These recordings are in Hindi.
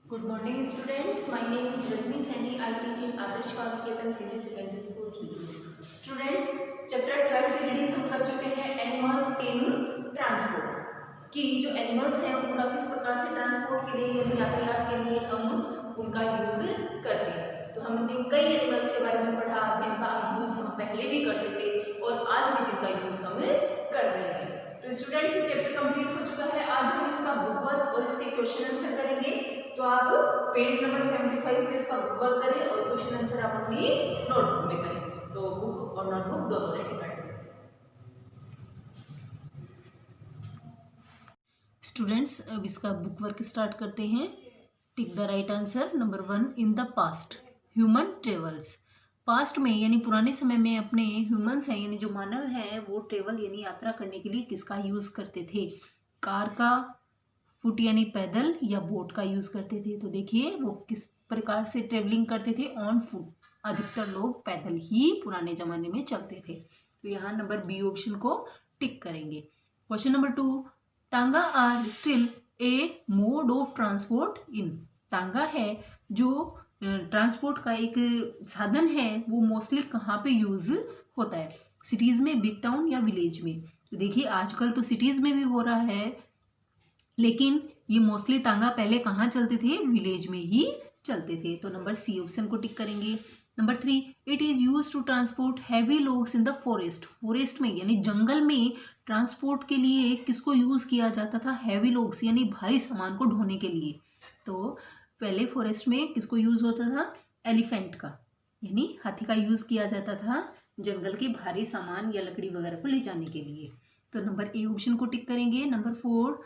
Good morning students. My name is Rajni Saini. I teach in Adarsh Niketan Senior Secondary School Chudhu. Students, chapter 12 की रीडिंग हम कर चुके हैं एनिमल्स इन ट्रांसपोर्ट कि जो एनिमल्स हैं उनका किस प्रकार से ट्रांसपोर्ट के लिए यानी यातायात के लिए हम उनका यूज करते हैं। तो हमने कई एनिमल्स के बारे में पढ़ा जिनका यूज हम पहले भी करते थे और आज भी जिनका यूज हम कर रहे हैं। तो स्टूडेंट्स ये चैप्टर कंप्लीट हो चुका है। आज हम इसका बुक वर्क और इसके क्वेश्चन आंसर करेंगे। तो आप पेज नंबर 75 पे इसका बुक वर्क करें और क्वेश्चन आंसर आप अपनी नोटबुक में करें। तो बुक और नोटबुक दोनों रेडी कर लें। स्टूडेंट्स अब इसका बुक वर्क स्टार्ट करते हैं। Tick the right answer. Number 1, in the past human travels. Past में यानी पुराने समय में अपने ह्यूमंस हैं यानी जो मानव है वो ट्रेवल यानी यात्रा करने के लिए किसका यूज करते थे? कार का, फुट यानी पैदल, या बोट का यूज करते थे। तो देखिए वो किस प्रकार से ट्रेवलिंग करते थे, ऑन फुट। अधिकतर लोग पैदल ही पुराने जमाने में चलते थे। तो यहाँ नंबर बी ऑप्शन को टिक करेंगे। Question number 2, tonga are still a mode of transport in. Tonga है जो ट्रांसपोर्ट का एक साधन है, वो मोस्टली कहाँ पे यूज होता है? सिटीज में, बिग टाउन या विलेज में? तो देखिए आजकल तो सिटीज में भी हो रहा है, लेकिन ये मोस्टली तांगा पहले कहाँ चलते थे? विलेज में ही चलते थे। तो नंबर सी ऑप्शन को टिक करेंगे। Number 3, it is use to transport heavy logs in the forest. Forest में यानी जंगल में ट्रांसपोर्ट के लिए किसको यूज किया जाता था? हैवी लोग्स यानी भारी सामान को ढोने के लिए। तो पहले फॉरेस्ट में किसको यूज होता था? एलिफेंट का यानी हाथी का यूज किया जाता था जंगल के भारी सामान या लकड़ी वगैरह को ले जाने के लिए। तो नंबर ए ऑप्शन को टिक करेंगे। Number 4,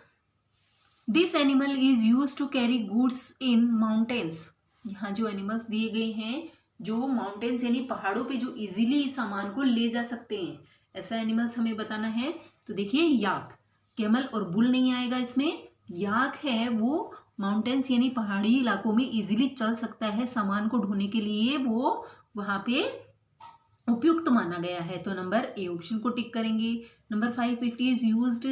this animal is use to carry goods in mountains. यहाँ जो एनिमल्स दिए गए हैं जो माउंटेन्स यानी पहाड़ों पे जो इजीली सामान को ले जा सकते हैं, ऐसा एनिमल्स हमें बताना है। तो देखिए याक, कैमल और बुल नहीं आएगा इसमें। याक है वो माउंटेन्स यानी पहाड़ी इलाकों में इजीली चल सकता है, सामान को ढोने के लिए वो वहाँ पे उपयुक्त माना गया है। तो नंबर ए ऑप्शन को टिक करेंगे। Number 5, it is used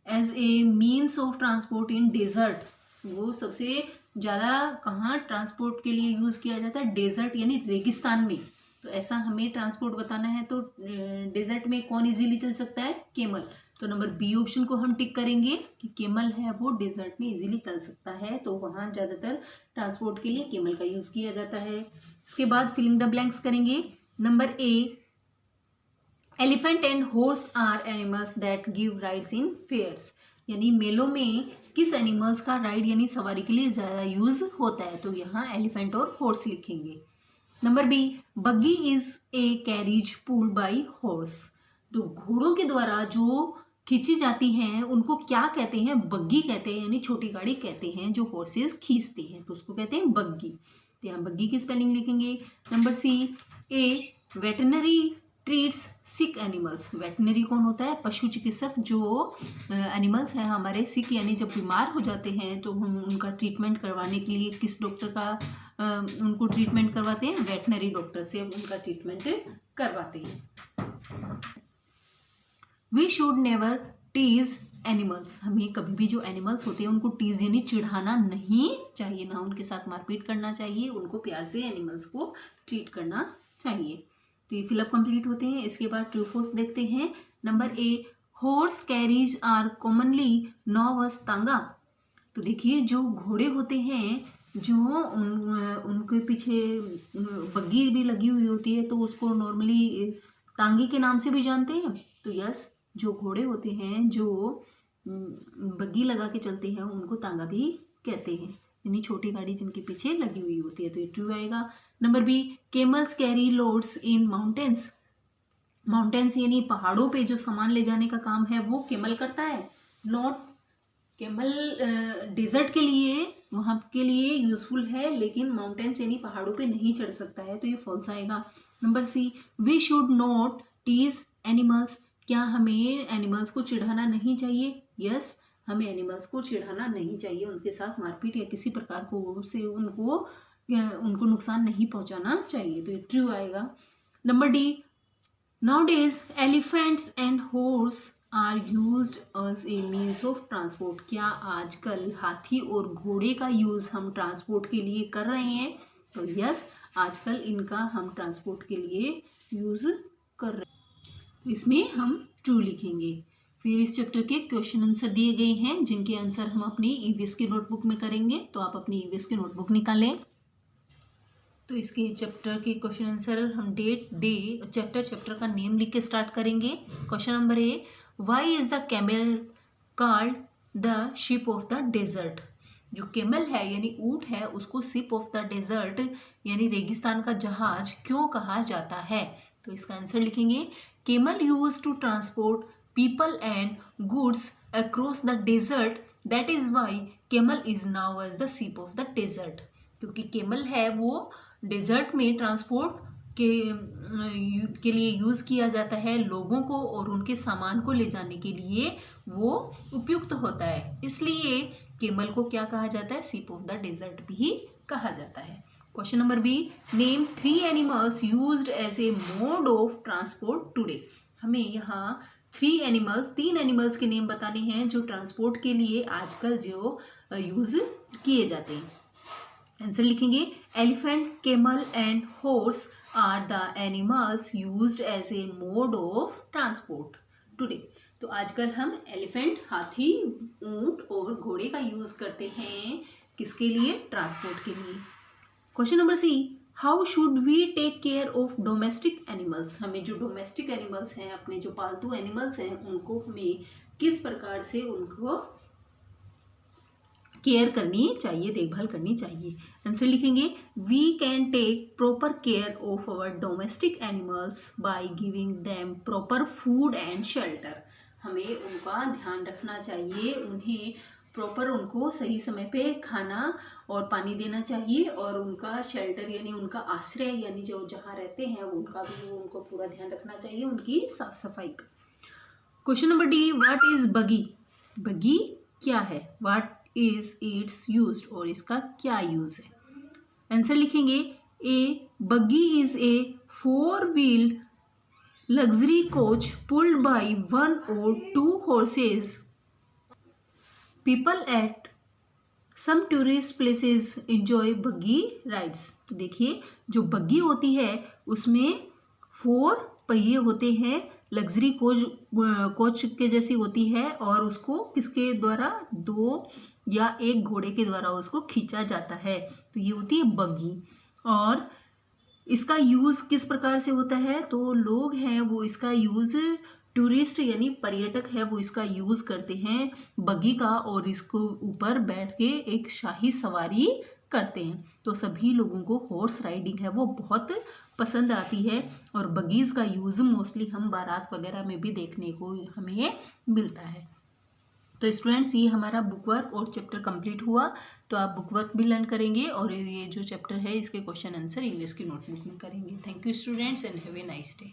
as a means of transport in desert. वो सबसे ज़्यादा कहाँ ट्रांसपोर्ट के लिए यूज़ किया जाता है? डेजर्ट यानी रेगिस्तान में। तो ऐसा हमें ट्रांसपोर्ट बताना है। तो डेजर्ट में कौन इजीली चल सकता है? केमल। तो नंबर बी ऑप्शन को हम टिक करेंगे कि केमल है वो डेजर्ट में इजीली चल सकता है, तो वहाँ ज़्यादातर ट्रांसपोर्ट के लिए केमल का यूज़ किया जाता है। इसके बाद फिलिंग द ब्लैंक्स करेंगे। Number A, elephant and horse are animals that give rides in fairs. यानी मेलों में किस एनिमल्स का राइड यानी सवारी के लिए ज़्यादा यूज होता है? तो यहाँ एलिफेंट और हॉर्स लिखेंगे। Number B, buggy is a carriage pulled by horse. तो घोड़ों के द्वारा जो खींची जाती हैं उनको क्या कहते हैं? बग्गी कहते हैं, यानी छोटी गाड़ी कहते हैं जो हॉर्सेस खींचते हैं, तो उसको कहते हैं बग्गी। तो यहाँ बग्गी की स्पेलिंग लिखेंगे। नंबर सी, ए वेटनरी ट्रीट्स सिक एनिमल्स। वेटनरी कौन होता है? पशु चिकित्सक। जो एनिमल्स हैं हमारे सिक यानी जब बीमार हो जाते हैं तो हम उनका ट्रीटमेंट करवाने के लिए किस डॉक्टर का उनको ट्रीटमेंट करवाते हैं? वेटनरी डॉक्टर से उनका ट्रीटमेंट करवाते हैं। We should never tease animals. हमें कभी भी जो एनिमल्स होते हैं उनको टीज यानी चिढ़ाना नहीं चाहिए, ना उनके साथ मारपीट करना चाहिए, उनको प्यार से एनिमल्स को ट्रीट करना चाहिए। तो ये फिलअप कंप्लीट होते हैं। इसके बाद ट्रू फॉल्स देखते हैं। Number A, horse carriages are commonly known as tonga. तो देखिए जो घोड़े होते हैं जो उनके पीछे बग्गी भी लगी हुई होती है तो उसको नॉर्मली तांगे के नाम से भी जानते हैं। तो यस, जो घोड़े होते हैं जो बग्गी लगा के चलते हैं उनको तांगा भी कहते हैं, यानी छोटी गाड़ी जिनके पीछे लगी हुई होती है। तो ये ट्रू आएगा। Number B, camels carry loads in mountains. Mountains यानी पहाड़ों पे जो सामान ले जाने का काम है वो केमल करता है। नॉट केमल डेजर्ट के लिए वहाँ के लिए यूजफुल है, लेकिन माउंटेन्स यानी पहाड़ों पे नहीं चढ़ सकता है, तो ये फॉल्स आएगा। Number C, we should not tease animals. क्या हमें एनिमल्स को चिढ़ाना नहीं चाहिए? यस, हमें एनिमल्स को चिढ़ाना नहीं चाहिए, उनके साथ मारपीट या किसी प्रकार को से उनको नुकसान नहीं पहुंचाना चाहिए। तो ये ट्रू आएगा। Number D, nowadays elephants and horse are used as a means of transport, क्या आजकल हाथी और घोड़े का यूज़ हम ट्रांसपोर्ट के लिए कर रहे हैं? तो यस, आजकल इनका हम ट्रांसपोर्ट के लिए यूज़ कर रहे हैं। इसमें हम ट्रू लिखेंगे। फिर इस चैप्टर के क्वेश्चन आंसर दिए गए हैं जिनके आंसर हम अपनी ईवीएस की नोटबुक में करेंगे, तो आप अपनी ईवीएस की नोटबुक निकालें। तो इसके चैप्टर के क्वेश्चन आंसर हम डेट, डे, चैप्टर का नेम लिख के स्टार्ट करेंगे। Question number A, why is the camel called the ship of the desert? जो कैमल है यानी ऊंट है उसको शिप ऑफ द डेजर्ट यानी रेगिस्तान का जहाज क्यों कहा जाता है? तो इसका आंसर लिखेंगे, camel use to transport people and goods across the desert, that is why camel is now as the sheep of the desert। क्योंकि camel है वो डेजर्ट में ट्रांसपोर्ट के लिए यूज़ किया जाता है, लोगों को और उनके सामान को ले जाने के लिए वो उपयुक्त होता है, इसलिए केमल को क्या कहा जाता है? शीप ऑफ द डेजर्ट भी कहा जाता है। Question number B, name 3 animals used as a mode of transport today. हमें यहाँ 3 एनिमल्स के नेम बताने हैं जो ट्रांसपोर्ट के लिए आजकल जो यूज़ किए जाते हैं। आंसर लिखेंगे, elephant, camel and horse are the animals used as a mode of transport today. तो आजकल हम एलिफेंट, हाथी, ऊंट और घोड़े का यूज़ करते हैं किसके लिए? ट्रांसपोर्ट के लिए। Question number C, how should we take care of domestic animals? हमें जो डोमेस्टिक एनिमल्स हैं, अपने जो पालतू एनिमल्स हैं, उनको हमें किस प्रकार से उनको केयर करनी चाहिए, देखभाल करनी चाहिए? आंसर लिखेंगे, we can take proper care of our domestic animals by giving them proper food and shelter. हमें उनका ध्यान रखना चाहिए, उन्हें प्रॉपर, उनको सही समय पे खाना और पानी देना चाहिए और उनका शेल्टर यानी उनका आश्रय यानी जो जहाँ रहते हैं उनका भी उनको पूरा ध्यान रखना चाहिए, उनकी साफ सफाई का। Question number D, what is बगी? बगी क्या है? व्हाट इज इट्स यूज्ड, और इसका क्या यूज है? आंसर लिखेंगे, a buggy is a 4 wheeled luxury coach pulled by 1 or 2 horses। People at some tourist places enjoy buggy rides. तो देखिए, जो बग्गी होती है उसमें 4 पहिए होते हैं, लग्जरी कोच के जैसी होती है और उसको किसके द्वारा? 2 या 1 घोड़े के द्वारा उसको खींचा जाता है, तो ये होती है बग्गी। और इसका यूज़ किस प्रकार से होता है? तो लोग हैं वो इसका यूज़, टूरिस्ट यानी पर्यटक है वो इसका यूज़ करते हैं बग्गी का और इसको ऊपर बैठ के एक शाही सवारी करते हैं। तो सभी लोगों को हॉर्स राइडिंग है वो बहुत पसंद आती है और बगीज़ का यूज़ मोस्टली हम बारात वगैरह में भी देखने को हमें मिलता है। तो स्टूडेंट्स, ये हमारा बुक वर्क और चैप्टर कंप्लीट हुआ। तो आप बुक वर्क भी लर्न करेंगे और ये जो चैप्टर है इसके क्वेश्चन आंसर इंग्लिश की नोटबुक में करेंगे। Thank you students and have a nice day.